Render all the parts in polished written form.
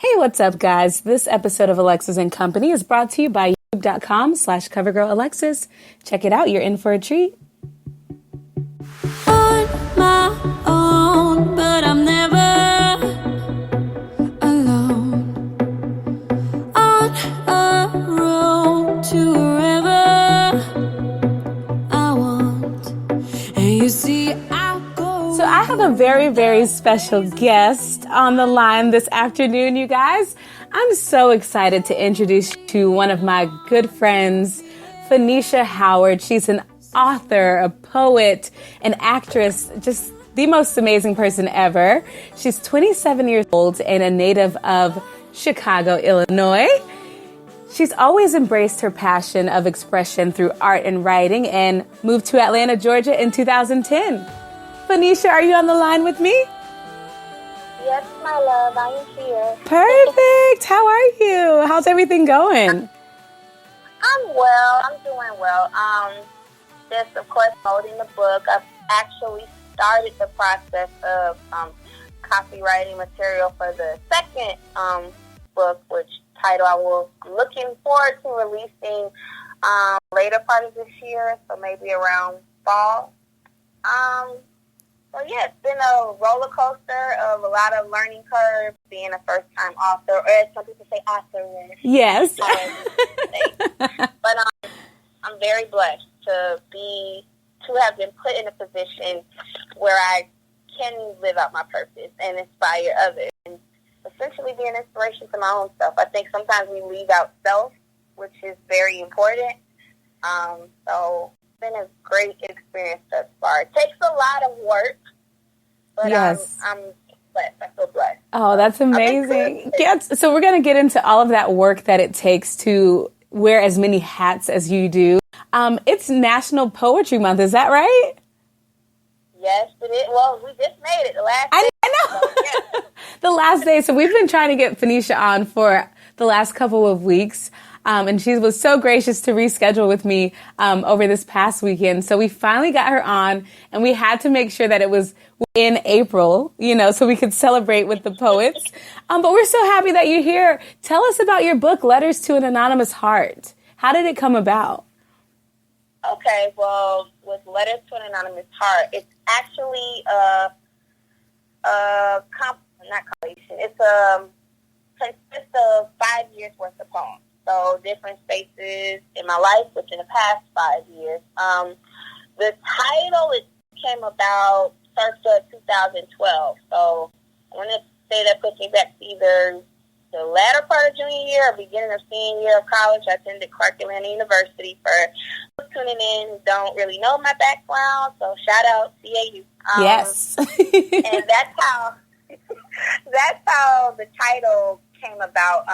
Hey, what's up, guys? This episode of Alexis and Company is brought to you by youtube.com/CoverGirlAlexis. Check it out. You're in for a treat. On my own, but I'm never alone. On a road to wherever I want. And you see, So I have a very, very special guest on the line this afternoon, you guys. I'm so excited to introduce you to one of my good friends, Fanicia Howard. She's an author, a poet, an actress, just the most amazing person ever. She's 27 years old and a native of Chicago, Illinois. She's always embraced her passion of expression through art and writing and moved to Atlanta, Georgia in 2010. Phoenicia, are you on the line with me? Yes, my love, I am here. Perfect. How are you? How's everything going? I'm well. I'm doing well. Just, of course, holding the book. I've actually started the process of copywriting material for the second book, which title I'm looking forward to releasing later part of this year, so maybe around fall. So yeah, it's been a roller coaster of a lot of learning curves, being a first-time author, or as some people say, authoress. Yes. But I'm very blessed to have been put in a position where I can live out my purpose and inspire others, and essentially be an inspiration to my own self. I think sometimes we leave out self, which is very important. So been a great experience thus far. It takes a lot of work, but yes. I'm blessed. I feel blessed. Oh, that's amazing. Yes. So we're going to get into all of that work that it takes to wear as many hats as you do. It's National Poetry Month. Is that right? Yes, it is. Well, we just made it the last day. I know. So, yeah. The last day. So we've been trying to get Phoenicia on for the last couple of weeks. And she was so gracious to reschedule with me over this past weekend. So we finally got her on, and we had to make sure that it was in April, so we could celebrate with the poets. But we're so happy that you're here. Tell us about your book, Letters to an Anonymous Heart. How did it come about? Okay, well, with Letters to an Anonymous Heart, it's actually not compilation. It's consists of 5 years worth of poems. So different spaces in my life within the past 5 years. The title, it came about circa 2012. So I want to say that puts me back to either the latter part of junior year or beginning of senior year of college. I attended Clark Atlanta University. For those tuning in who don't really know my background, so shout out CAU. Yes. And that's how the title came about.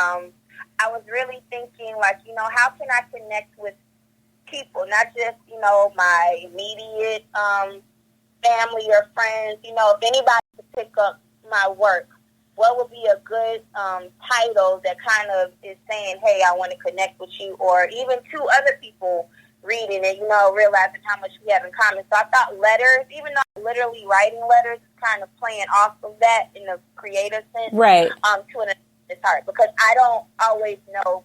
I was really thinking, how can I connect with people, not just, my immediate family or friends. If anybody could pick up my work, what would be a good title that kind of is saying, hey, I want to connect with you, or even two other people reading it, realizing how much we have in common. So I thought letters, even though I'm literally writing letters, kind of playing off of that in a creative sense, right? To an it's hard because I don't always know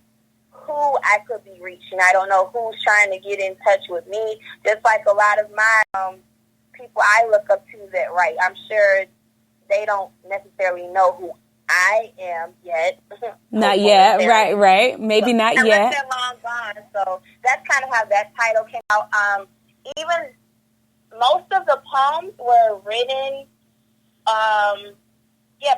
who I could be reaching. I don't know who's trying to get in touch with me. Just like a lot of my people I look up to that write, I'm sure they don't necessarily know who I am yet. Not yet, right. Maybe so, not yet. They're long gone. So that's kind of how that title came out. Even most of the poems were written,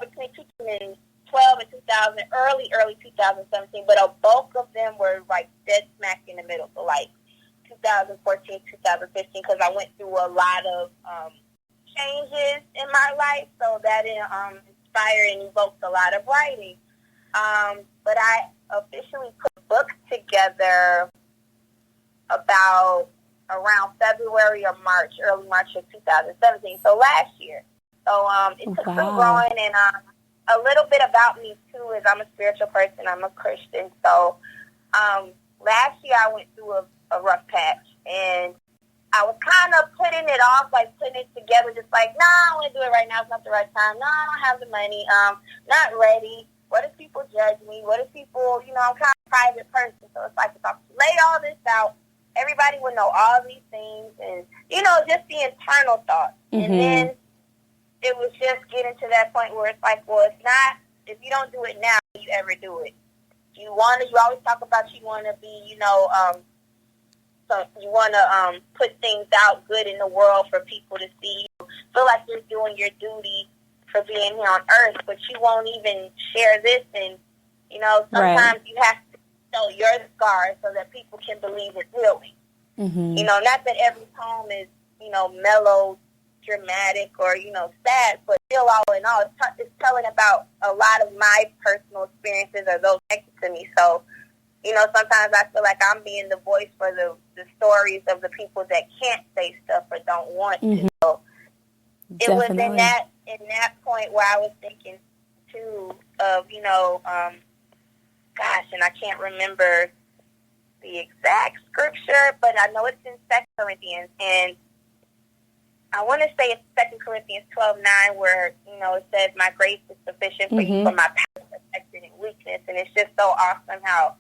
between 2012 and 2000, early 2017, but a bulk of them were like dead smack in the middle, so like 2014, 2015, because I went through a lot of changes in my life, so that inspired and evoked a lot of writing. But I officially put a book together about around February or March, early March of 2017, so last year. So it took some growing, and a little bit about me, too, is I'm a spiritual person. I'm a Christian. So last year I went through a rough patch, and I was kind of putting it off, like putting it together, just like, I don't want to do it right now. It's not the right time. No, I don't have the money. Not ready. What if people judge me? What if people, I'm kind of a private person, so it's like if I lay all this out, everybody would know all these things, and just the internal thoughts. And then it was just getting to that point where it's like, well, it's not, if you don't do it now, you ever do it. You always talk about you want to be, so you want to put things out good in the world for people to see. You feel like you're doing your duty for being here on earth, but you won't even share this. And, sometimes you have to show your scars so that people can believe it's healing. Not that every poem is, mellow, dramatic, or, sad, but still all in all, it's telling about a lot of my personal experiences or those connected to me. So, sometimes I feel like I'm being the voice for the stories of the people that can't say stuff or don't want to. So it was in that point where I was thinking too of, and I can't remember the exact scripture, but I know it's in 2 Corinthians, and I want to say it's 2 Corinthians 12:9, where, it says, my grace is sufficient for you, for my power is perfected in weakness. And it's just so awesome how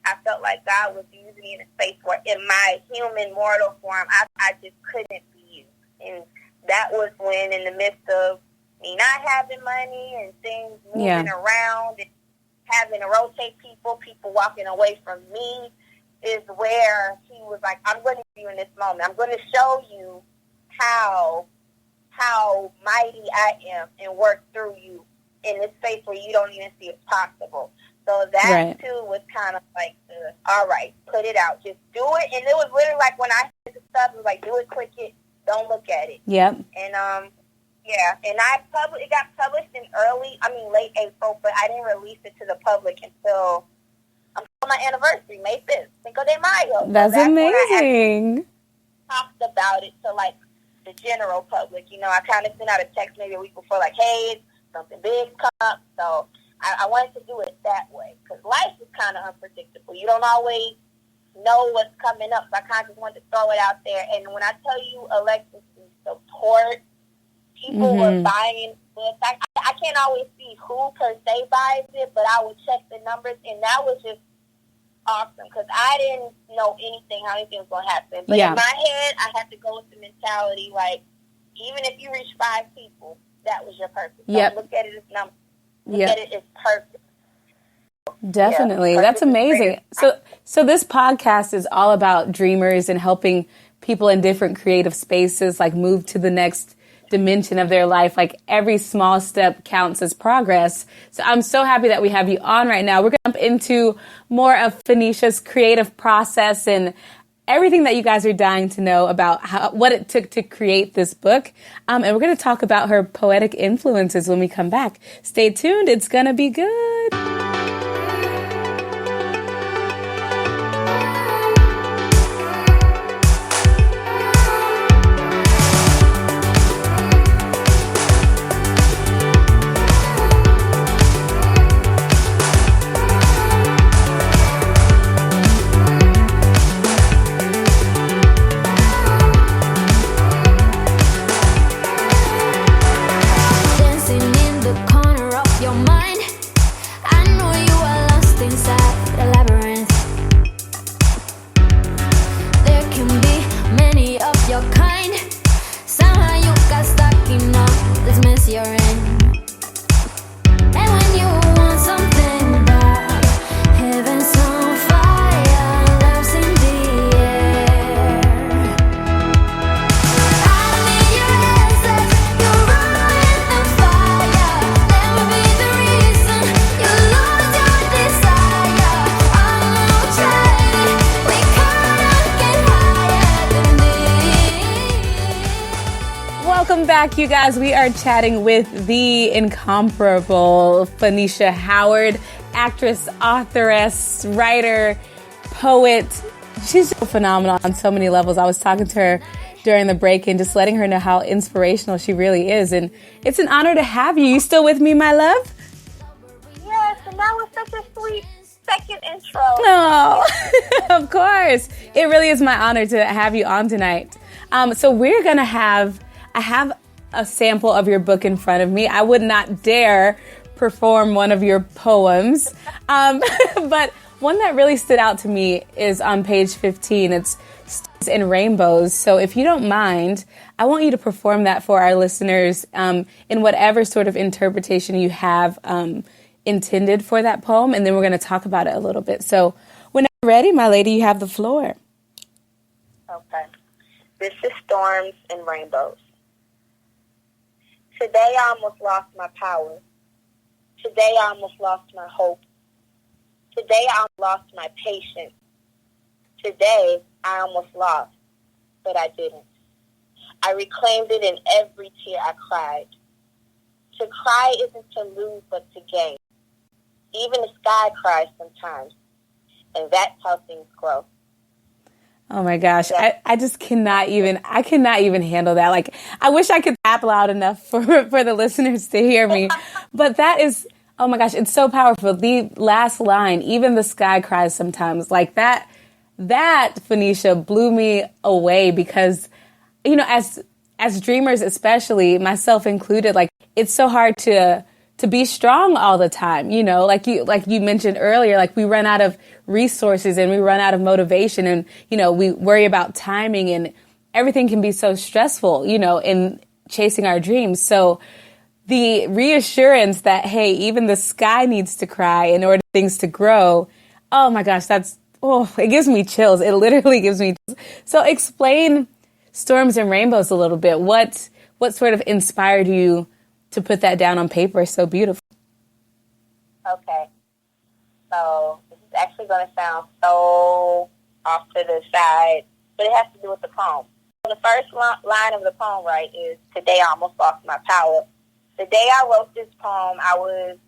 I felt like God was using me in a space where in my human mortal form, I just couldn't be used. And that was when, in the midst of me not having money and things moving around and having to rotate people walking away from me, is where he was like, I'm going to see you in this moment. I'm going to show you how mighty I am and work through you in this space where you don't even see it possible. So that too was kind of like, all right, put it out, just do it. And it was literally like when I did the stuff, it was like, do it, click it, don't look at it. Yep. And and it got published in late April, but I didn't release it to the public until my anniversary, May 5th, Cinco de Mayo. That's amazing. I talked about it to like the general public. I kind of sent out a text maybe a week before, like, hey, something big come up. So I wanted to do it that way because life is kind of unpredictable. You don't always know what's coming up. So I kind of just wanted to throw it out there. And when I tell you, Alexis, support, people were buying books. I can't always see who per se buys it, but I would check the numbers, and that was just awesome because I didn't know how anything was going to happen. But in my head, I had to go with the mentality like, even if you reach 5 people, that was your purpose. Don't look at it as numbers. Look at it as purpose. Definitely. That's amazing. So this podcast is all about dreamers and helping people in different creative spaces like move to the next dimension of their life. Like every small step counts as progress. So I'm so happy that we have you on right now. We're going to jump into more of Phenicia's creative process and everything that you guys are dying to know about what it took to create this book. And we're going to talk about her poetic influences when we come back. Stay tuned. It's going to be good. Back, you guys. We are chatting with the incomparable Fanicia Howard, actress, authoress, writer, poet. She's so phenomenal on so many levels. I was talking to her during the break and just letting her know how inspirational she really is. And it's an honor to have you. You still with me, my love? Yes, and that was such a sweet second intro. No, of course. It really is my honor to have you on tonight. So we're going to I have a sample of your book in front of me. I would not dare perform one of your poems. But one that really stood out to me is on page 15. It's Stars and Rainbows. So if you don't mind, I want you to perform that for our listeners in whatever sort of interpretation you have intended for that poem. And then we're going to talk about it a little bit. So whenever you're ready, my lady, you have the floor. Okay. This is Storms and Rainbows. Today I almost lost my power. Today I almost lost my hope. Today I lost my patience. Today I almost lost, but I didn't. I reclaimed it in every tear I cried. To cry isn't to lose, but to gain. Even the sky cries sometimes, and that's how things grow. Oh my gosh, I just cannot even handle that. Like, I wish I could clap loud enough for the listeners to hear me. But that is, oh my gosh, it's so powerful. The last line, even the sky cries sometimes, like that Phoenicia blew me away because, you know, as dreamers, especially myself included, like it's so hard to be strong all the time, you know, like you mentioned earlier, like we run out of resources and we run out of motivation and, you know, we worry about timing and everything can be so stressful, you know, in chasing our dreams. So the reassurance that, hey, even the sky needs to cry in order for things to grow. Oh my gosh, it gives me chills. It literally gives me chills. So explain Storms and Rainbows a little bit. What sort of inspired you to put that down on paper so beautiful? Okay. So this is actually going to sound so off to the side, but it has to do with the poem. The first line of the poem, right, is today I almost lost my power. The day I wrote this poem, I was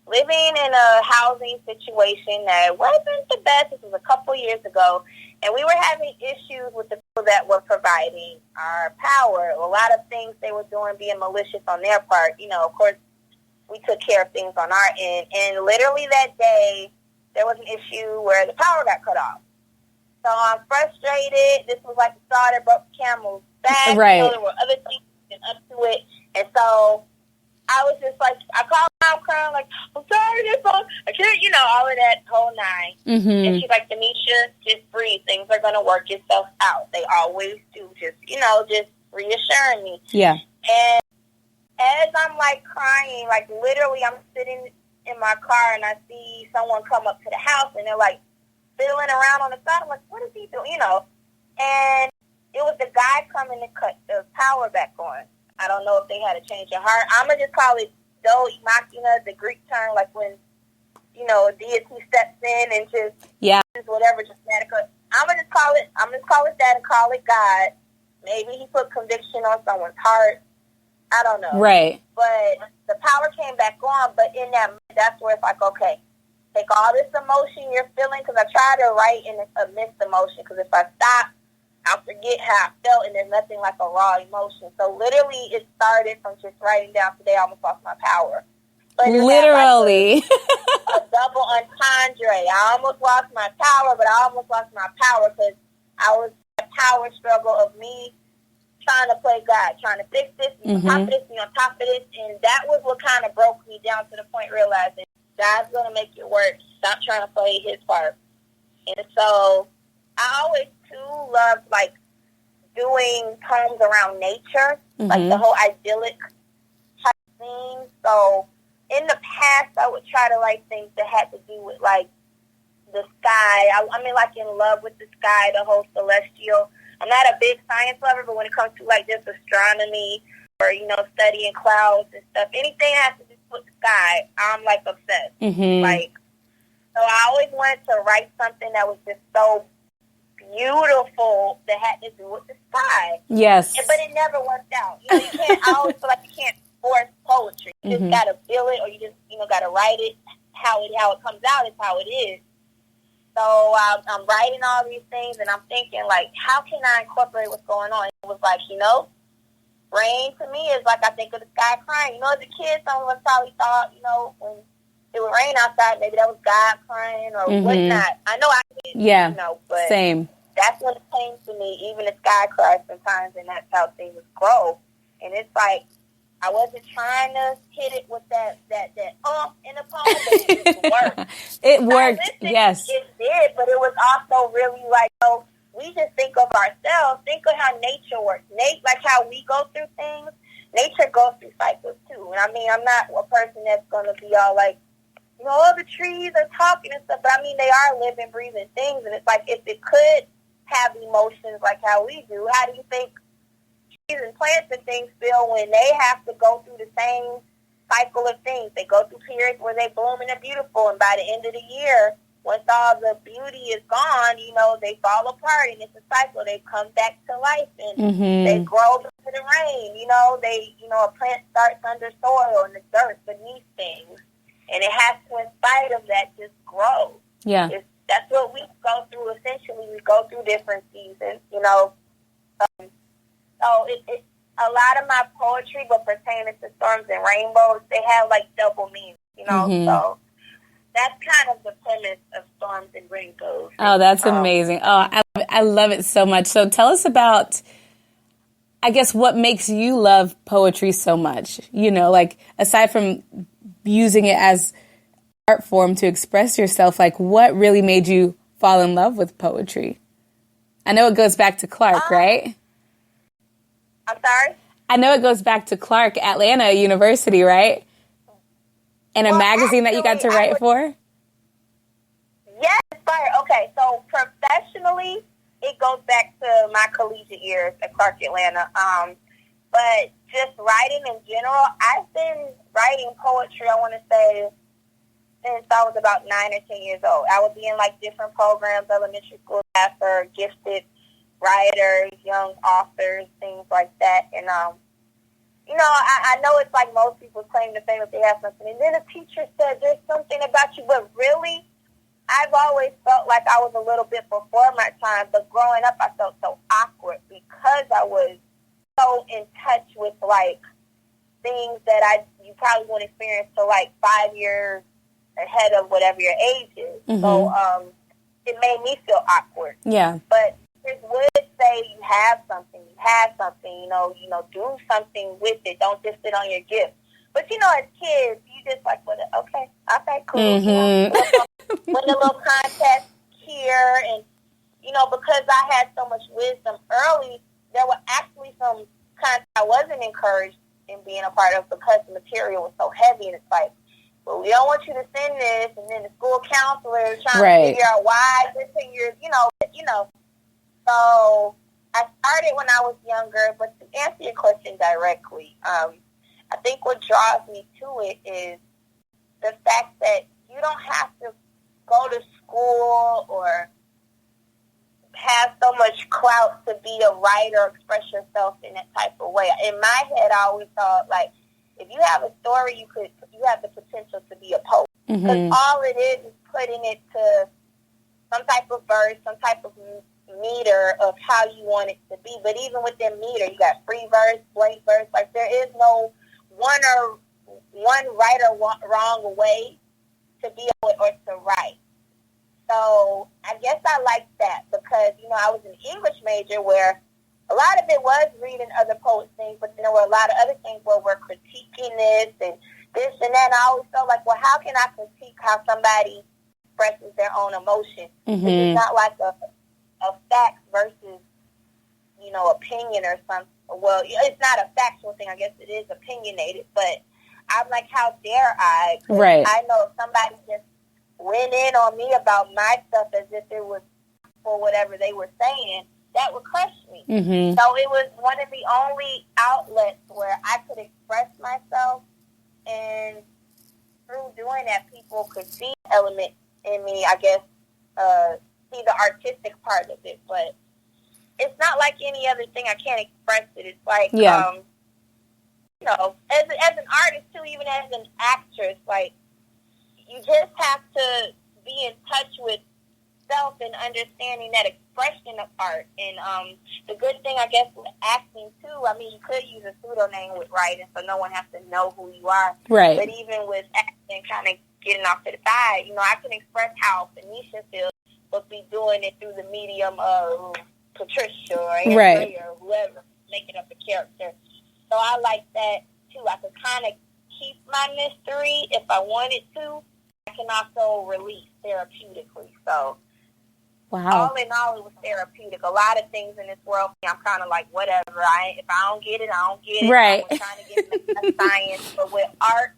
living in a housing situation that wasn't the best. This was a couple years ago, and we were having issues with the people that were providing our power. A lot of things they were doing being malicious on their part. You know, of course, we took care of things on our end, and literally that day, there was an issue where the power got cut off. So I'm frustrated. This was like the straw that broke the camel's back. Right. You know, there were other things up to it, and so I was just like, I called my mom crying, like, I'm sorry, I can't, you know, all of that whole nine. Mm-hmm. And she's like, Denisha, just breathe. Things are going to work itself out. They always do. Just, you know, just reassuring me. Yeah. And as I'm, like, crying, like, literally I'm sitting in my car and I see someone come up to the house and they're, like, fiddling around on the side. I'm like, what is he doing? You know. And it was the guy coming to cut the power back on. I don't know if they had a change of heart. I'm going to just call it do machina, the Greek term, like when, you know, a deity steps in and just whatever, just medical. I'm going to call it that and call it God. Maybe he put conviction on someone's heart. I don't know. Right. But the power came back on, but in that's where it's like, okay, take all this emotion you're feeling, because I try to write in a mixed emotion, because if I stop, I'll forget how I felt, and there's nothing like a raw emotion. So literally, it started from just writing down, today I almost lost my power. But literally. Like a double entendre. I almost lost my power, but I almost lost my power because I was in a power struggle of me trying to play God, trying to fix this, be on top of this, be on top of this. And that was what kind of broke me down to the point realizing God's going to make it work. Stop trying to play his part. And so I always love like doing poems around nature, like the whole idyllic type thing. So in the past, I would try to write things that had to do with like the sky. I mean, like in love with the sky, the whole celestial. I'm not a big science lover, but when it comes to like just astronomy or, you know, studying clouds and stuff, anything that has to do with the sky, I'm like obsessed. Like, so I always wanted to write something that was just so beautiful that had to do with the sky. Yes. But it never worked out. You know, I always feel like you can't force poetry. You just gotta feel it, or you just, you know, gotta write it. How it comes out is how it is. So I'm writing all these things, and I'm thinking, like, how can I incorporate what's going on? It was like, you know, rain to me is like I think of the sky crying. You know, as a kid, some of us probably thought, you know, when it would rain outside, maybe that was God crying or whatnot. I know I did, you know, but same. That's when it came to me. Even the sky cries sometimes, and that's how things grow. And it's like I wasn't trying to hit it with that worked. It worked, yes. It did, but it was also really like, oh, we just think of ourselves. Think of how nature works. Like how we go through things, nature goes through cycles too. And I mean, I'm not a person that's going to be all like, you know, all the trees are talking and stuff, but I mean, they are living, breathing things. And it's like, if it could have emotions like how we do, how do you think trees and plants and things feel when they have to go through the same cycle of things? They go through periods where they bloom and they're beautiful, and by the end of the year, once all the beauty is gone, you know, they fall apart, and it's a cycle. They come back to life, and they grow into the rain. You know, a plant starts under soil and the dirt beneath things, and it has to, in spite of that, just grow. Yeah. That's what we go through, essentially. We go through different seasons, you know. So it a lot of my poetry, but pertaining to storms and rainbows, they have, like, double meanings, you know. So that's kind of the premise of storms and rainbows. Oh, that's amazing. Oh, I love it so much. So tell us about, I guess, what makes you love poetry so much? You know, like, aside from using it as art form to express yourself, like, what really made you fall in love with poetry? I know it goes back to Clark, right? I'm sorry? I know it goes back to Clark, Atlanta University, right? And a magazine that you got to write for? Yes, okay. So professionally, it goes back to my collegiate years at Clark, Atlanta. But just writing in general, I've been writing poetry, I want to say, since I was about 9 or 10 years old. I would be in, like, different programs, elementary school class for gifted writers, young authors, things like that. And, you know, I know it's like most people claim to fame if they have something. And then a teacher said, there's something about you. But really, I've always felt like I was a little bit before my time. But growing up, I felt so awkward because I was so in touch with, like, things that you probably wouldn't experience till, like, 5 years ahead of whatever your age is. So it made me feel awkward. Yeah. But it would say you have something, you know, do something with it. Don't just sit on your gift. But, you know, as kids, you just like, okay, cool. You know, win a little contest here. And, you know, because I had so much wisdom early, there were actually some contests I wasn't encouraged in being a part of because the material was so heavy. And it's like, well, we don't want you to send this. And then the school counselor is trying to figure out why this thing you're, you know. So I started when I was younger, but to answer your question directly, I think what draws me to it is the fact that you don't have to go to school or have so much clout to be a writer or express yourself in that type of way. In my head, I always thought, like, if you have a story, you have the potential to be a poet. Because all it is putting it to some type of verse, some type of meter of how you want it to be. But even within meter, you got free verse, blank verse. Like, there is no one right or wrong way to be a poet or to write. So I guess I like that because, you know, I was an English major where a lot of it was reading other poets' things, but then there were a lot of other things where we're critiquing this and that. And I always felt like, well, how can I critique how somebody expresses their own emotion? It's not like a fact versus, you know, opinion or something. Well, it's not a factual thing. I guess it is opinionated, but I'm like, how dare I? Right. I know if somebody just went in on me about my stuff as if it was for whatever they were saying, that would crush me. So it was one of the only outlets where I could express myself, and through doing that, people could see the element in me, I guess, see the artistic part of it. But it's not like any other thing. I can't express it. It's like, you know, as an artist, too, even as an actress, like, you just have to be in touch with self and understanding that expression of art. And the good thing, I guess, with acting, too, I mean, you could use a pseudonym with writing so no one has to know who you are. Right. But even with acting, kind of getting off to the side, you know, I can express how Phoenicia feels, but be doing it through the medium of Patricia or Andrea or whoever, making up a character. So I like that, too. I could kind of keep my mystery if I wanted to. I I can also release therapeutically. So Wow. all in all, it was therapeutic. A lot of things in this world, I'm kind of like, whatever. If I don't get it, I don't get it. Right. I'm trying to get science. But with art,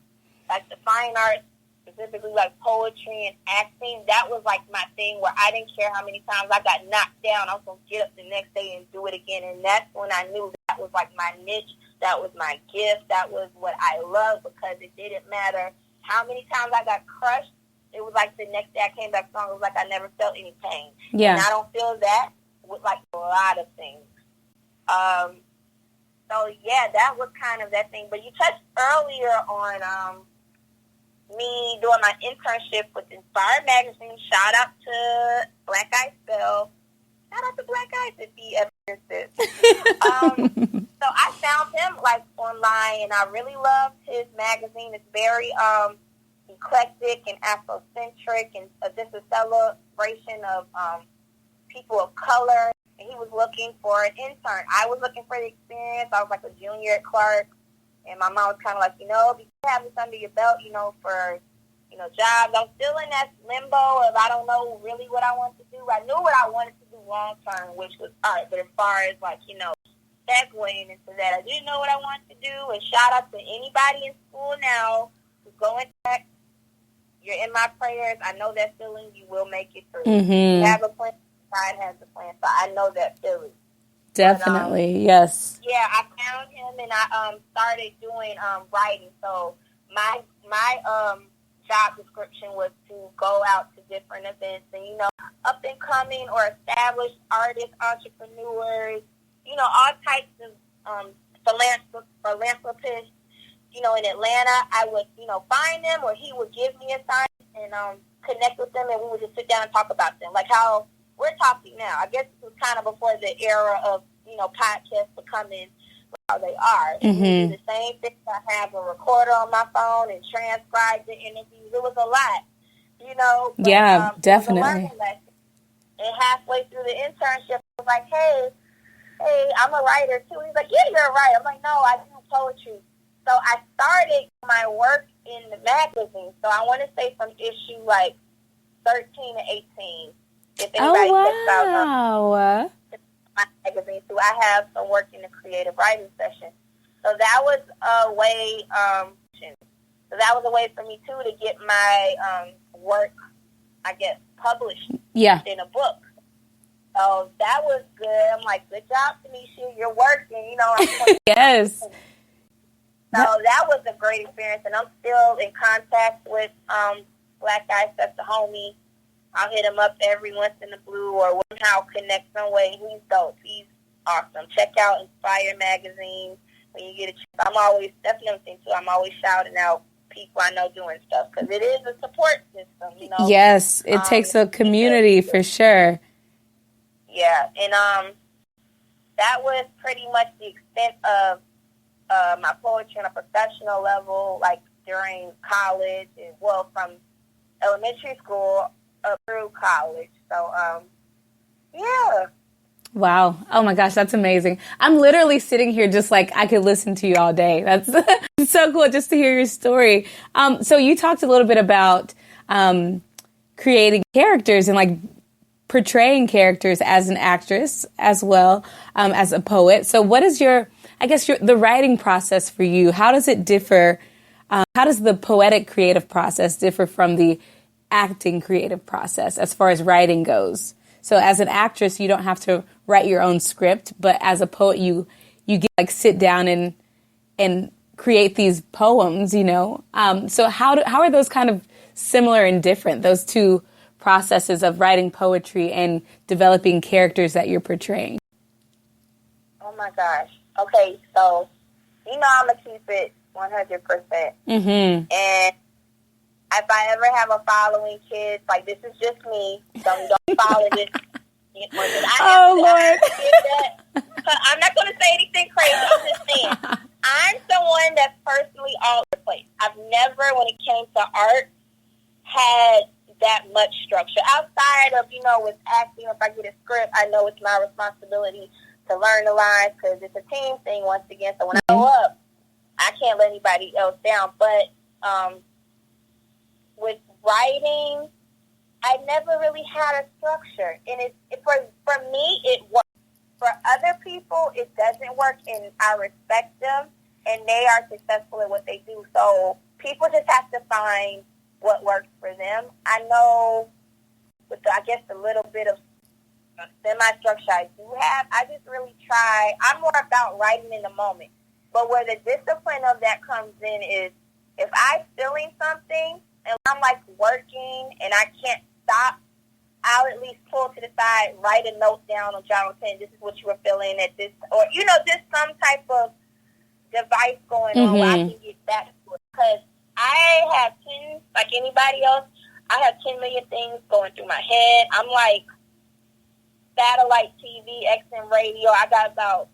like the fine arts, specifically like poetry and acting, that was like my thing where I didn't care how many times I got knocked down. I was going to get up the next day and do it again. And that's when I knew that was like my niche. That was my gift. That was what I loved, because it didn't matter how many times I got crushed. It was like the next day I came back strong. It was like I never felt any pain. Yeah. And I don't feel that with like a lot of things. So yeah, that was kind of that thing. But you touched earlier on me doing my internship with Inspired Magazine. Shout out to Black Eye Spell. Shout out to Black Eyes if he ever hears this. So I found him like online, and I really loved his magazine. It's very eclectic and Afrocentric, and this is a celebration of people of color. And he was looking for an intern. I was looking for the experience. I was like a junior at Clark, and my mom was kind of like, you have this under your belt, for jobs. I'm still in that limbo of I don't know really what I want to do. I knew what I wanted to do long term, which was art. But as far as segueing into that, I didn't know what I wanted to do. And shout out to anybody in school now who's going back. You're in my prayers. I know that feeling. You will make it through. Mm-hmm. You have a plan. God has a plan. So I know that feeling. Definitely, but, yes. Yeah, I found him, and I started doing writing. So my job description was to go out to different events and, up and coming or established artists, entrepreneurs, all types of philanthropists, in Atlanta. I would, find them, or he would give me assignments and connect with them, and we would just sit down and talk about them, like how we're talking now. I guess this was kind of before the era of, podcasts becoming how they are. Mm-hmm. We do the same thing. I have a recorder on my phone and transcribe the interviews. It was a lot, But, yeah, definitely. It was a learning lesson. And halfway through the internship, I was like, hey, I'm a writer too. He's like, yeah, you're a writer. I'm like, no, I do poetry. So I started my work in the magazine. So I want to say from issue 13 to 18. If anybody checks out my magazine too, I have some work in the creative writing session. So that was a way. So that was a way for me too to get my work, I guess, published in a book. So that was good. I'm like, good job, Phoenicia. You're working. Yes. So that was a great experience, and I'm still in contact with Black Guy, that's the homie. I'll hit him up every once in a blue or somehow connect some way. He's dope. He's awesome. Check out Inspire Magazine when you get a chance. That's another thing too. I'm always shouting out people I know doing stuff because it is a support system, Yes, it takes a community for sure. Yeah, and that was pretty much the extent of my poetry on a professional level, like during college, and from elementary school up through college. So, yeah. Wow. Oh my gosh, that's amazing. I'm literally sitting here just like I could listen to you all day. That's so cool just to hear your story. So you talked a little bit about creating characters and portraying characters as an actress as well as a poet. So what is the writing process for you? How does it differ? How does the poetic creative process differ from the acting creative process as far as writing goes? So as an actress, you don't have to write your own script, but as a poet, you get sit down and create these poems, So how are those kind of similar and different, those two processes of writing poetry and developing characters that you're portraying? Oh my gosh. Okay, so I'm gonna keep it 100%. Mm-hmm. And if I ever have a following, kids, this is just me. Don't follow this. Lord. I'm not going to say anything crazy. I'm just saying. I'm someone that's personally all over the place. I've never, when it came to art, had that much structure. Outside of, with acting, if I get a script, I know it's my responsibility to learn the lines because it's a team thing once again. So when I go up, I can't let anybody else down. But with writing, I never really had a structure. And for me, it works. For other people, it doesn't work, and I respect them, and they are successful at what they do. So people just have to find what works for them. I know with, the little bit of semi-structure I do have, I just really try. I'm more about writing in the moment. But where the discipline of that comes in is if I'm feeling something and I'm like working and I can't stop, I'll at least pull to the side, write a note down on journal pen. This is what you were feeling at this, or just some type of device going on where I can get back to it. Because I have 10, like anybody else, I have 10 million things going through my head. I'm like satellite TV, XM radio. I got about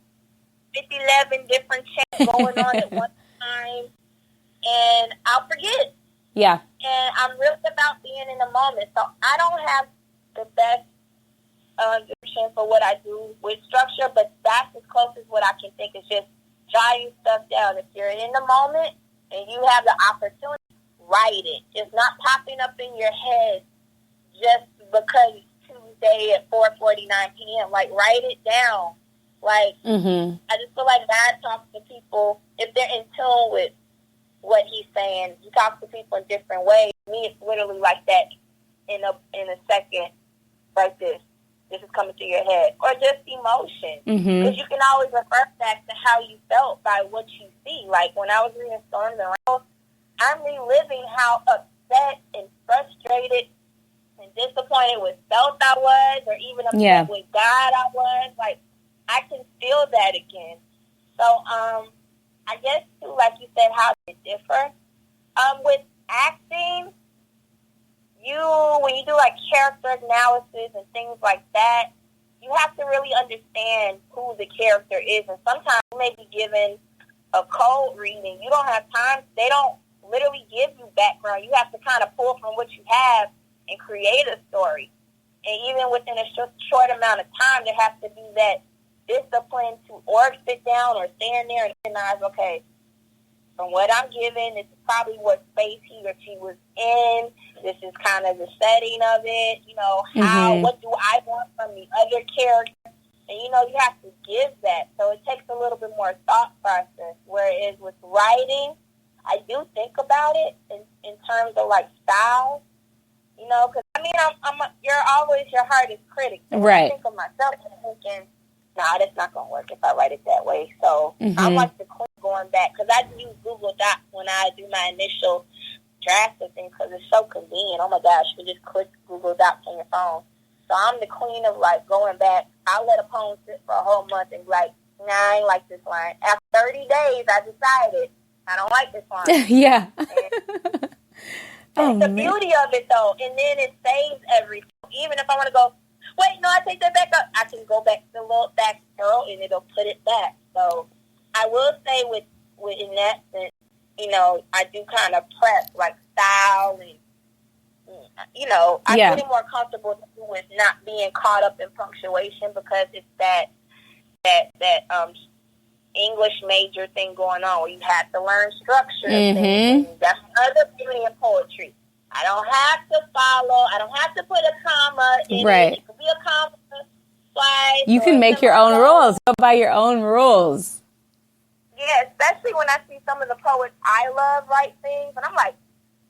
11 different channels going on at one time, and I'll forget. Yeah. And I'm really about being in the moment. So I don't have the best description for what I do with structure, but that's as close as what I can think is just jotting stuff down. If you're in the moment and you have the opportunity, write it. It's not popping up in your head just because it's Tuesday at 4:49 p.m. Like, write it down. Like, I just feel like God talks to people, if they're in tune with what he's saying, he talks to people in different ways. Me, it's literally like that in a second, like this. This is coming to your head. Or just emotion. Because you can always refer back to how you felt by what you see. Like, when I was reading Storms and Rainbows, I'm reliving how upset and frustrated and disappointed with self I was, or even upset with God I was. Like, I can feel that again. So, I guess, too, like you said, how does it differ? With acting, when you do, like, character analysis and things like that, you have to really understand who the character is. And sometimes you may be given a cold reading. You don't have time. They don't literally give you background. You have to kind of pull from what you have and create a story. And even within a short amount of time, there has to be that discipline to or sit down or stand there and recognize, okay, from what I'm given, this is probably what space he or she was in. This is kind of the setting of it. What do I want from the other character? And, you have to give that. So it takes a little bit more thought process. Whereas with writing, I do think about it in terms of, like, style. Because, you're always your hardest critic. So when I think of myself, I'm thinking, nah, that's not going to work if I write it that way. So I'm like the queen going back, because I use Google Docs when I do my initial draft of things, because it's so convenient. Oh my gosh, you can just click Google Docs on your phone. So I'm the queen of, like, going back. I'll let a poem sit for a whole month and be like, nah, I ain't like this line. After 30 days, I decided I don't like this line. Yeah. That's the beauty of it, though. And then it saves everything. Even if I want to go, wait, no, I take that back up, I can go back to the little back arrow and it'll put it back. So I will say with in that sense, I do kind of prep, like, style, and I'm getting more comfortable with not being caught up in punctuation, because it's that English major thing going on where you have to learn structure and things. That's another beauty in poetry. I don't have to follow. I don't have to put a comma in it. It could be a comma twice. You can make your own rules. Go by your own rules. Yeah, especially when I see some of the poets I love write things, and I'm like,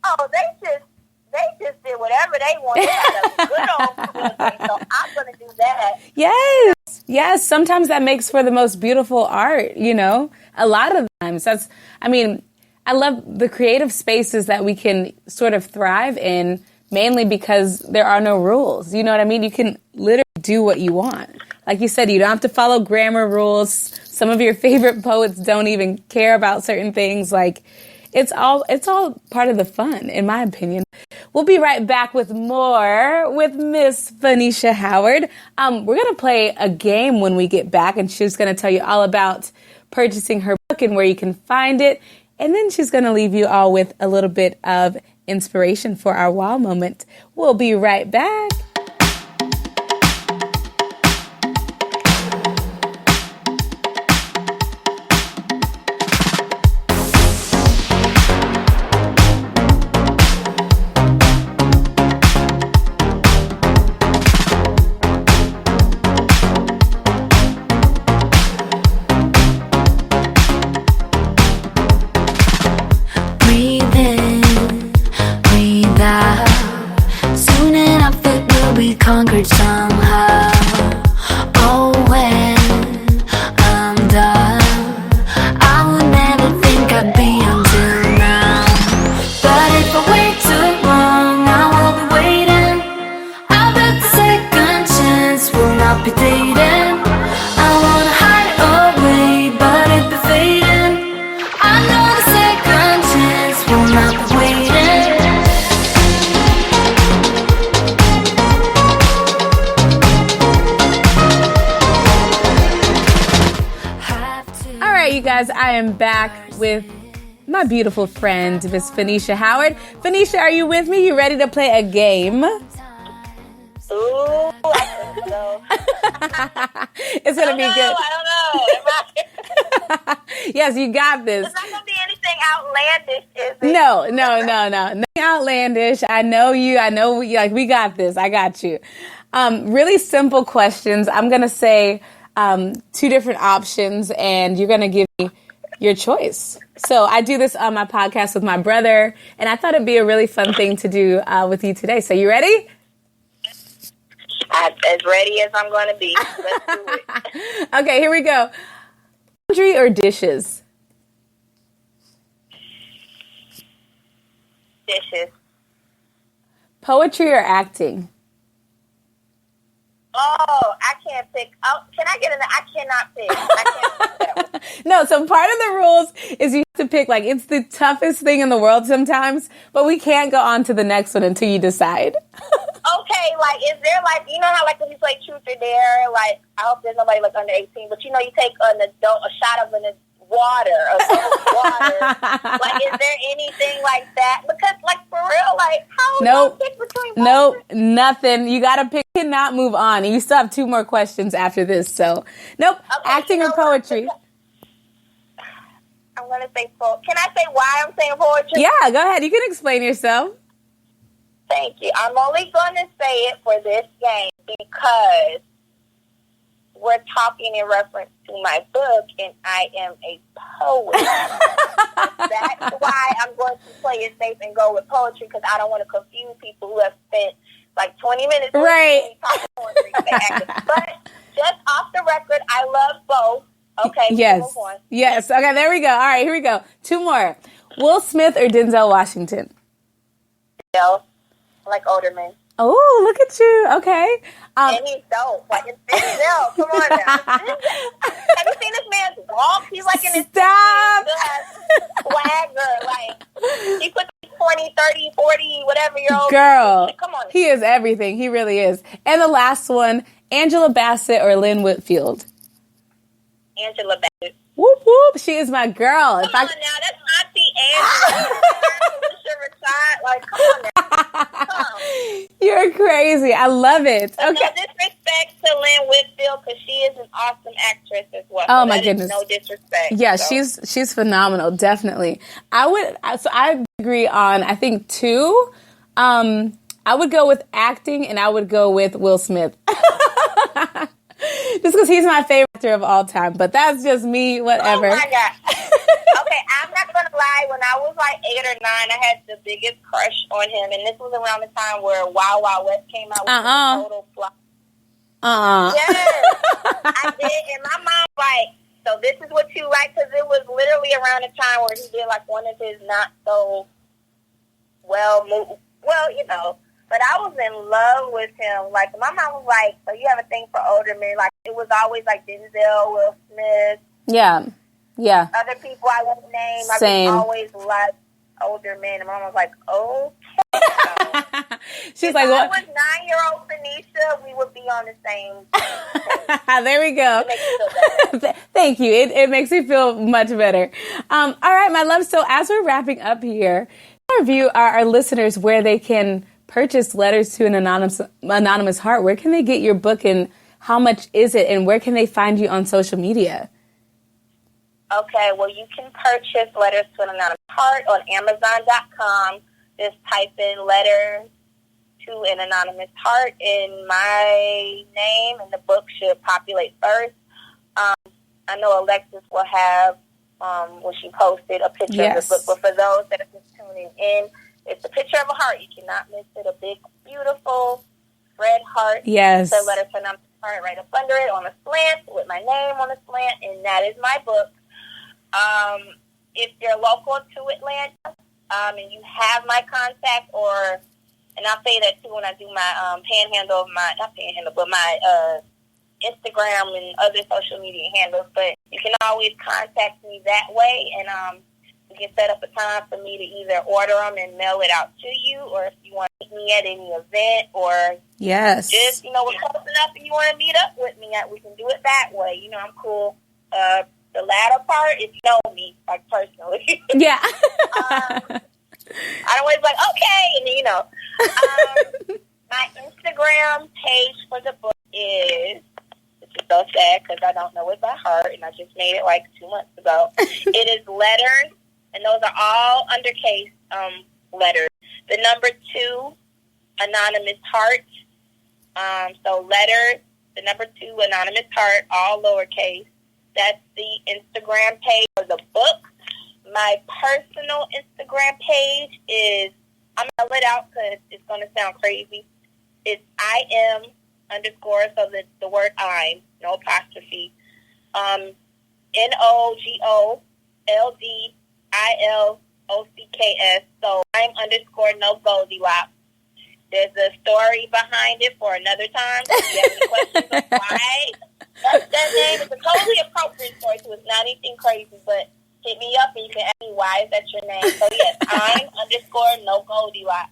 oh, they just did whatever they wanted. They good old poetry, so I'm going to do that. Yes. Sometimes that makes for the most beautiful art, A lot of times. I love the creative spaces that we can sort of thrive in, mainly because there are no rules. You know what I mean? You can literally do what you want. Like you said, you don't have to follow grammar rules. Some of your favorite poets don't even care about certain things. Like, it's all part of the fun, in my opinion. We'll be right back with more with Miss Phoenicia Howard. We're going to play a game when we get back, and she's going to tell you all about purchasing her book and where you can find it. And then she's going to leave you all with a little bit of inspiration for our wow moment. We'll be right back. guys, I am back with my beautiful friend, Miss Phoenicia Howard. Phoenicia, are you with me? You ready to play a game? Ooh, I think so. It's going to be good. I don't know. Yes, you got this. It's not going to be anything outlandish, is it? No. Nothing outlandish. I know you. Like, we got this. I got you. Really simple questions. I'm going to say 2 different options, and you're going to give me your choice. So I do this on my podcast with my brother, and I thought it'd be a really fun thing to do with you today. So you ready? I'm as ready as I'm going to be. Let's do it. Okay, here we go. Laundry or dishes? Dishes. Poetry or acting? Oh, I can't pick. Oh, can I get in? I cannot pick. I can't pick that one. No, so part of the rules is you have to pick, like, it's the toughest thing in the world sometimes, but we can't go on to the next one until you decide. Okay, like, is there, like, you know how, like, when you play Truth or Dare, like, I hope there's nobody, like, under 18, but, you know, you take a shot of water. Like, is there anything like that? Because, like, for real, like, how do you pick between both? Nope, nothing. You got to pick, cannot move on. And you still have 2 more questions after this, so, nope, Okay, acting or poetry? I'm going to say poetry. Can I say why I'm saying poetry? Yeah, go ahead. You can explain yourself. Thank you. I'm only going to say it for this game because we're talking in reference to my book, and I am a poet. That's why I'm going to play it safe and go with poetry, because I don't want to confuse people who have spent like 20 minutes right. talking poetry. But just off the record, I love both. Okay. Yes. Yes. Okay, there we go. All right, here we go. 2 more. Will Smith or Denzel Washington? Like Olderman. Oh, look at you. Okay. And he's dope. Like, it's Denzel. Come on now. Have you seen this man's walk? He's like in his Stop. He still has swagger. Like, he put 20, 30, 40, whatever year old. Girl. Come on. He is everything. He really is. And the last one, Angela Bassett or Lynn Whitfield? Angela Bassett. Whoop, whoop. She is my girl. Come on now. That's Auntie Angela. Like, come on now. Come on. You're crazy. I love it. So okay. no disrespect to Lynn Whitfield, because she is an awesome actress as well. Oh, so my goodness. No disrespect. Yeah, so. she's phenomenal. Definitely. I agree on, I think 2. I would go with acting, and I would go with Will Smith. Just because he's my favorite actor of all time, but that's just me, whatever. Oh my God. Okay, I'm not going to lie. When I was like 8 or 9, I had the biggest crush on him, and this was around the time where Wild Wild West came out with the total flop. Yes, I did, and my mom like, so this is what you like, because it was literally around the time where he did like one of his not so well, you know. But I was in love with him. Like, my mom was like, so you have a thing for older men. Like, it was always like Denzel, Will Smith. Yeah. Yeah. Other people I won't name. Same. I always liked older men. And mom was like, okay. She's like, what? If I was 9-year-old Phoenicia, we would be on the same. There we go. It makes me feel better. Thank you. It makes me feel much better. All right, my love. So as we're wrapping up here, review our listeners where they can purchase Letters to an Anonymous Heart. Where can they get your book, and how much is it, and where can they find you on social media? Okay, well, you can purchase Letters to an Anonymous Heart on Amazon.com. Just type in Letters to an Anonymous Heart in my name, and the book should populate first. I know Alexis will have, when she posted, a picture of the book, but for those that are just tuning in, it's a picture of a heart. You cannot miss it. A big, beautiful red heart. Yes. So Letters to an Anonymous Heart right up under it on a slant with my name on a slant, and that is my book. If you're local to Atlanta, and you have my contact, and I'll say that too when I do my panhandle, not panhandle, but my Instagram and other social media handles, but you can always contact me that way, and we can set up a time for me to either order them and mail it out to you, or if you want to meet me at any event, or just, we're close enough and you want to meet up with me, we can do it that way. I'm cool the latter part, if you know me, like, personally. Yeah. I'm always like, okay, and you know. My Instagram page for the book is, this is so sad because I don't know it by heart, and I just made it like 2 months ago. It is letters, and those are all undercase letters. The number 2, anonymous heart. So letters, the number 2, anonymous heart, all lowercase. That's the Instagram page for the book. My personal Instagram page is, I'm going to let it out because it's going to sound crazy. It's IM_, so the word I'm, no apostrophe. NOGOLDILOCKS. So I'm _ no Goldilocks. There's a story behind it for another time. If you have any questions on why that name is a totally appropriate story, so it's not anything crazy, but hit me up and you can ask me why is that your name. So yes, I'm _ no Goldilocks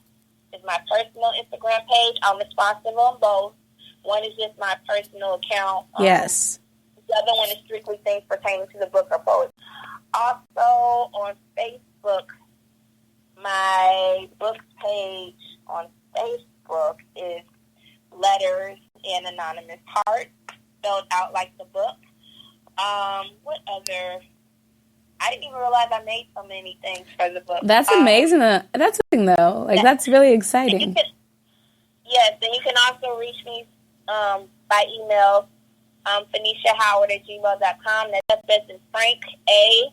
is my personal Instagram page. I'm responsible on both. One is just my personal account. Yes. The other one is strictly things pertaining to the book or poetry. Also on Facebook, my book page on Facebook is Letters and Anonymous Heart, spelled out like the book. What other? I didn't even realize I made so many things for the book. That's amazing. That's amazing, though. Like, that's really exciting. Yes, and you can also reach me by email, Fanicia Howard at gmail.com. That's best in Frank, A,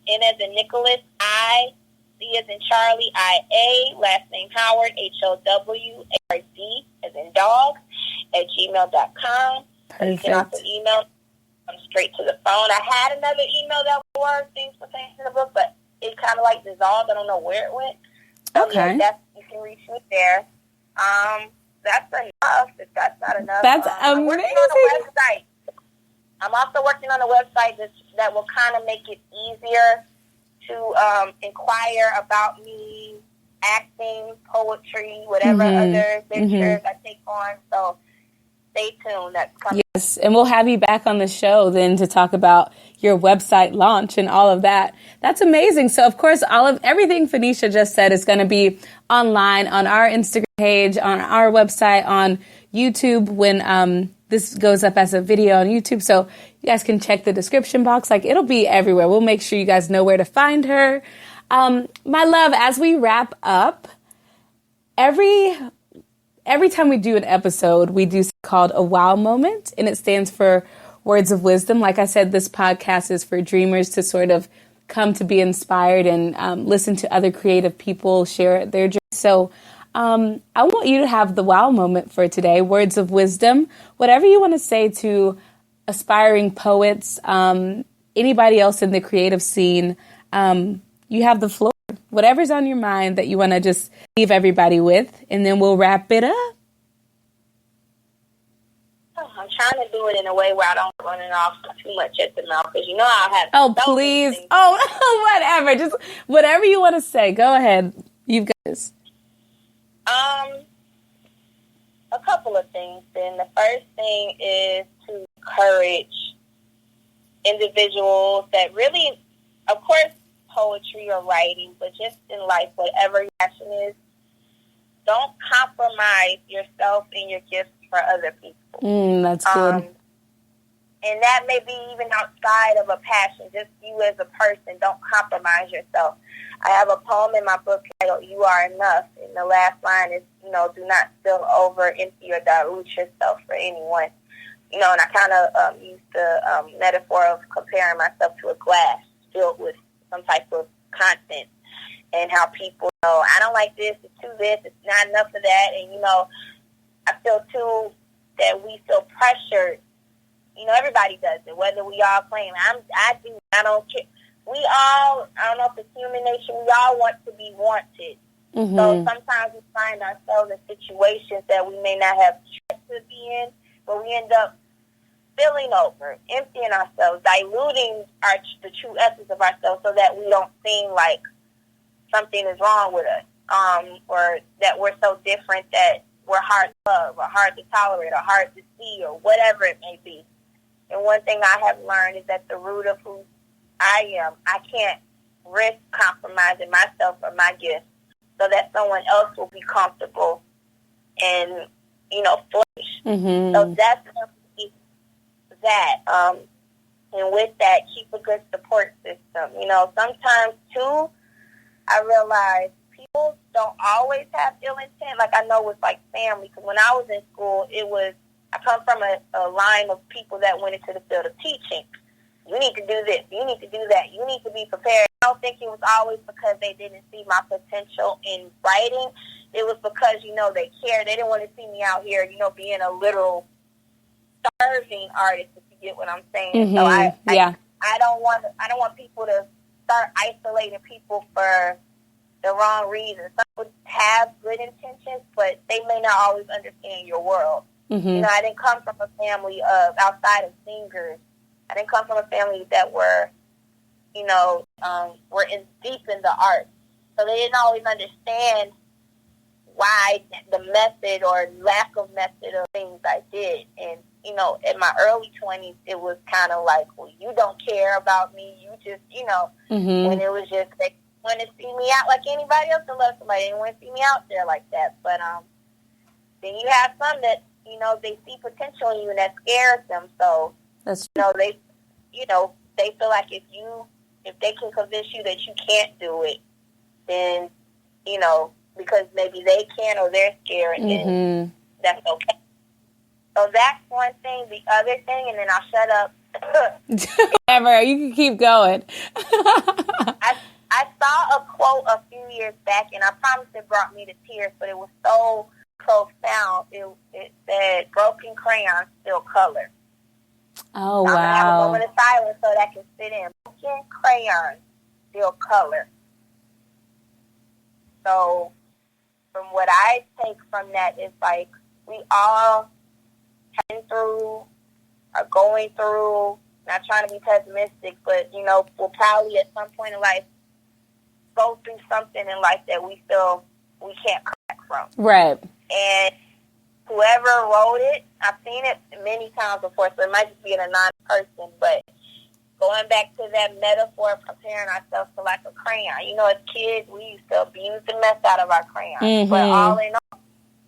N as in Nicholas, I, C as in Charlie, I-A, last name Howard, HOWARD, as in dog, at gmail.com. You can also email straight to the phone. I had another email that was things pertaining to the book, but it kind of like dissolved. I don't know where it went. So okay. Yeah, you can reach me there. That's enough. If that's not enough, that's amazing. I'm working on a website. I'm also working on a website that will kind of make it easier to inquire about me, acting, poetry, whatever other ventures I take on. So stay tuned. That's coming. Yes, and we'll have you back on the show then to talk about your website launch and all of that. That's amazing. So, of course, everything Phoenicia just said is going to be online on our Instagram page, on our website, on YouTube when this goes up as a video on YouTube. So you guys can check the description box. Like, it'll be everywhere. We'll make sure you guys know where to find her. My love, as we wrap up, every time we do an episode, we do something called a wow moment, and it stands for words of wisdom. Like I said, this podcast is for dreamers to sort of come to be inspired and listen to other creative people share their dreams. So I want you to have the wow moment for today, words of wisdom, whatever you want to say to aspiring poets, anybody else in the creative scene. You have the floor. Whatever's on your mind that you want to just leave everybody with, and then we'll wrap it up. I'm trying to do it in a way where I don't run it off too much at the mouth, because you know I'll have. Oh, please. Oh, whatever. Just whatever you want to say. Go ahead. You've got this. A couple of things. Then the first thing is to encourage individuals that really, of course, poetry or writing, but just in life, whatever your passion is, don't compromise yourself and your gifts for other people. That's good. And that may be even outside of a passion, just you as a person. Don't compromise yourself. I have a poem in my book titled "You Are Enough," and the last line is, do not spill over, empty, or dilute yourself for anyone. And I kind of use the metaphor of comparing myself to a glass filled with some type of content, and how people I don't like this, it's too this, it's not enough of that. And I feel too that we feel pressured. Everybody does it, whether we all claim I do, I don't care. We all, I don't know if it's human nature, we all want to be wanted. So sometimes we find ourselves in situations that we may not have tried to be in, but we end up spilling over, emptying ourselves, diluting the true essence of ourselves, so that we don't seem like something is wrong with us, or that we're so different that we're hard to love, or hard to tolerate, or hard to see, or whatever it may be. And one thing I have learned is that the root of who I can't risk compromising myself or my gifts so that someone else will be comfortable and, flourish. Mm-hmm. So that's that. And with that, keep a good support system. Sometimes, too, I realize people don't always have ill intent. Like, I know with, family, because when I was in school, I come from a line of people that went into the field of teaching. You need to do this. You need to do that. You need to be prepared. I don't think it was always because they didn't see my potential in writing. It was because, they cared. They didn't want to see me out here, being a literal starving artist, if you get what I'm saying. Mm-hmm. So I don't want people to start isolating people for the wrong reasons. Some people have good intentions, but they may not always understand your world. Mm-hmm. I didn't come from a family of outside of singers. I didn't come from a family that were deep in the arts. So they didn't always understand why the method or lack of method of things I did. And, in my early 20s, it was kind of like, well, you don't care about me. You just, mm-hmm. when it was just, they want to see me out like anybody else that loves somebody. They didn't want to see me out there like that. But then you have some that, they see potential in you and that scares them. So, that's they feel like if they can convince you that you can't do it, then, because maybe they can or they're scared, mm-hmm. then that's okay. So that's one thing. The other thing, and then I'll shut up. Whatever, you can keep going. I saw a quote a few years back, and I promise it brought me to tears, but it was so profound. It said, broken crayons still color. Oh, wow. I'm going to have a moment of silence so that can fit in. Broken crayons still color. So, from what I take from that is we all have been through, are going through, not trying to be pessimistic, but, we'll probably at some point in life go through something in life that we feel we can't come back from. Right. And whoever wrote it, I've seen it many times before, so it might just be an anonymous person, but going back to that metaphor of comparing ourselves to like a crayon. As kids, we used to abuse the mess out of our crayons. Mm-hmm. But all in all,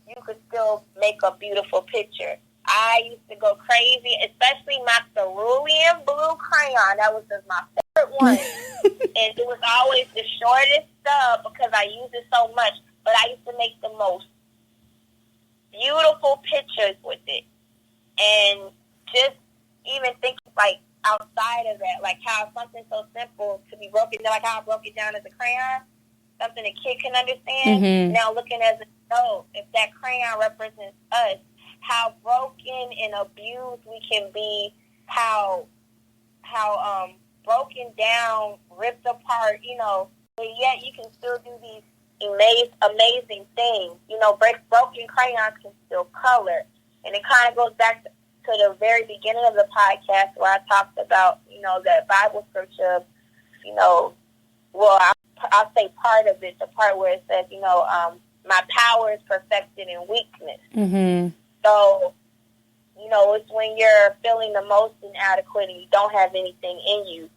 you could still make a beautiful picture. I used to go crazy, especially my cerulean blue crayon. That was just my favorite one. And it was always the shortest stub because I used it so much. But I used to make the most beautiful pictures with it. And just even thinking outside of that, how something so simple to be broken down, like how I broke it down as a crayon, something a kid can understand. Mm-hmm. Now looking as an adult, if that crayon represents us, how broken and abused we can be, how broken down, ripped apart, but yet you can still do these amazing things. Broken crayons can still color. And it kind of goes back to the very beginning of the podcast where I talked about, that Bible scripture, I'll say part of it, the part where it says, my power is perfected in weakness. Mm-hmm. So, it's when you're feeling the most inadequate and you don't have anything in you,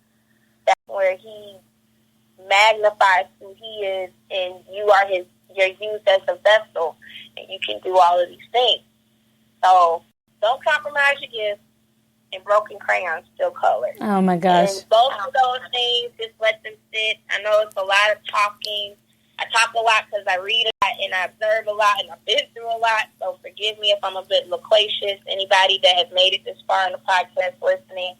that's where he magnifies who he is, and you're used as a vessel, and you can do all of these things. So, don't compromise your gifts, and broken crayons still color. Oh, my gosh. And both of those things, just let them sit. I know it's a lot of talking. I talk a lot because I read a lot and I observe a lot and I've been through a lot. So forgive me if I'm a bit loquacious. Anybody that has made it this far in the podcast listening,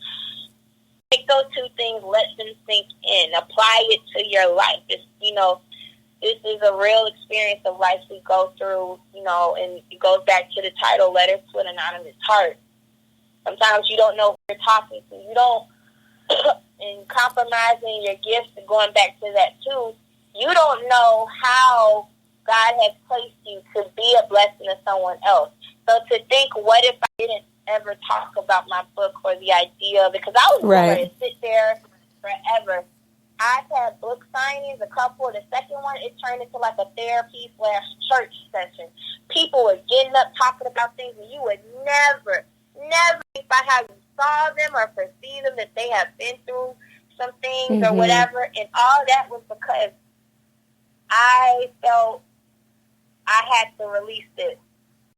take those two things, let them sink in. Apply it to your life. This is a real experience of life we go through, and it goes back to the title, Letters to an Anonymous Heart. Sometimes you don't know who you're talking to. You don't, in compromising your gifts and going back to that too, you don't know how God has placed you to be a blessing to someone else. So to think, what if I didn't ever talk about my book or the idea of it? Because I was going to sit there forever. I've had book signings, a couple. The second one, it turned into like a therapy/church session. People were getting up, talking about things, and you would never think about how you saw them or perceive them, that they have been through some things or whatever. And all that was because I felt I had to release it.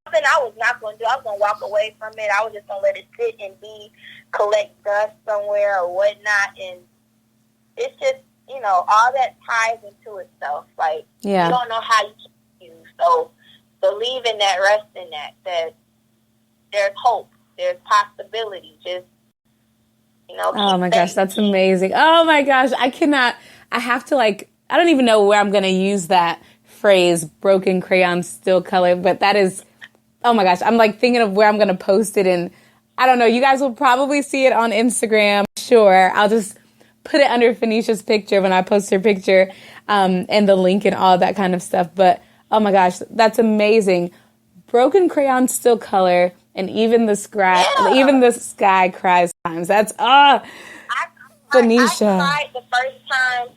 Something I was not going to do. I was going to walk away from it. I was just going to let it sit and collect dust somewhere or whatnot. And it's just, all that ties into itself. Like, you don't know how you can use. So believe in that, rest in that there's hope, there's possibility. Just, oh my gosh, that's amazing. Oh my gosh, I have to I don't even know where I'm going to use that phrase, broken crayon, still color, but that is, oh my gosh, I'm thinking of where I'm going to post it, and I don't know, you guys will probably see it on Instagram. Sure, I'll just put it under Phenicia's picture when I post her picture, and the link and all that kind of stuff. But oh my gosh, that's amazing. Broken crayon, still color, and even the sky cries times. That's Phoenicia. I cried the first time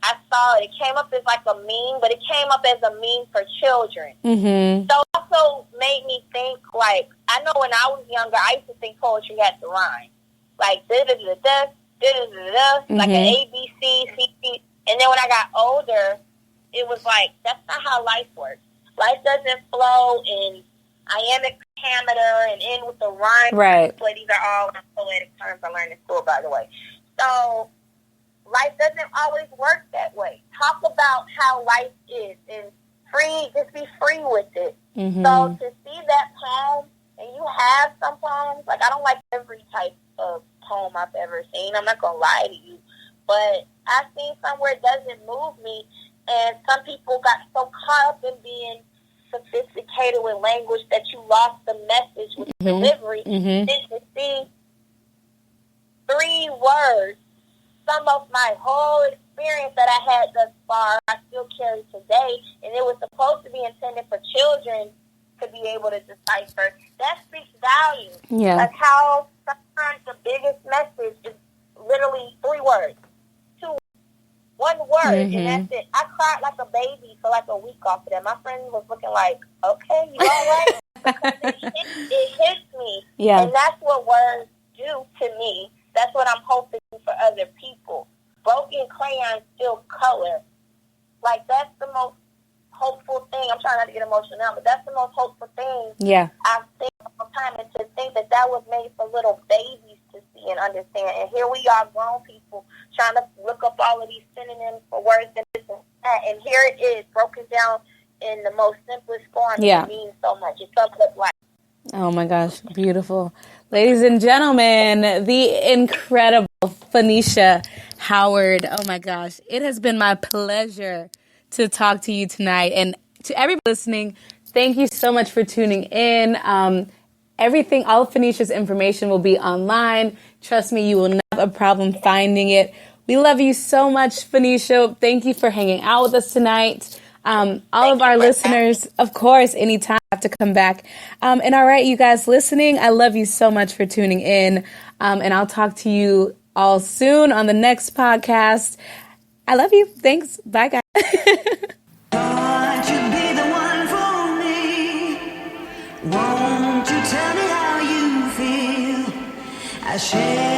I saw it. It came up as a meme, but it came up as a meme for children. Mm-hmm. So it also made me think, I know when I was younger, I used to think poetry had to rhyme. Da-da-da-da, da-da-da-da, like an A, B, C, C, C. And then when I got older, it was that's not how life works. Life doesn't flow in iambic pentameter and end with the rhyme. Right. But these are all poetic terms I learned in school, by the way. So life doesn't always work that way. Talk about how life is and just be free with it. Mm-hmm. So to see that poem, and you have some poems, I don't like every type of poem I've ever seen. I'm not going to lie to you. But I've seen some where it doesn't move me, and some people got so caught up in being sophisticated with language that you lost the message with delivery. Mm-hmm. Then to see 3 words, some of my whole experience that I had thus far, I still carry today, and it was supposed to be intended for children to be able to decipher. That speaks volumes. Yeah. How sometimes the biggest message is literally 3 words. 1 word, and that's it. I cried like a baby for a week off of that. My friend was looking okay, you all right? Because it hits me. Yeah. And that's what words do to me. That's what I'm hoping for other people. Broken crayon, still color. That's the most hopeful thing. I'm trying not to get emotional now, but that's the most hopeful thing I've seen all the time. And to think that was made for little babies to see and understand. And here we are, grown people, trying to look up all of these synonyms for words and this and that. And here it is, broken down in the most simplest form. Yeah. It means so much. It sums up life. Oh my gosh, beautiful. Ladies and gentlemen, the incredible Phoenicia Howard. Oh my gosh, it has been my pleasure to talk to you tonight. And to everybody listening, thank you so much for tuning in. All of Phoenicia's information will be online. Trust me, you will not have a problem finding it. We love you so much, Phoenicia. Thank you for hanging out with us tonight. All of our listeners, of course, anytime have to come back. And all right, you guys listening, I love you so much for tuning in. And I'll talk to you all soon on the next podcast. I love you. Thanks. Bye, guys. Won't you be the one for me? Won't you tell me how you feel? I share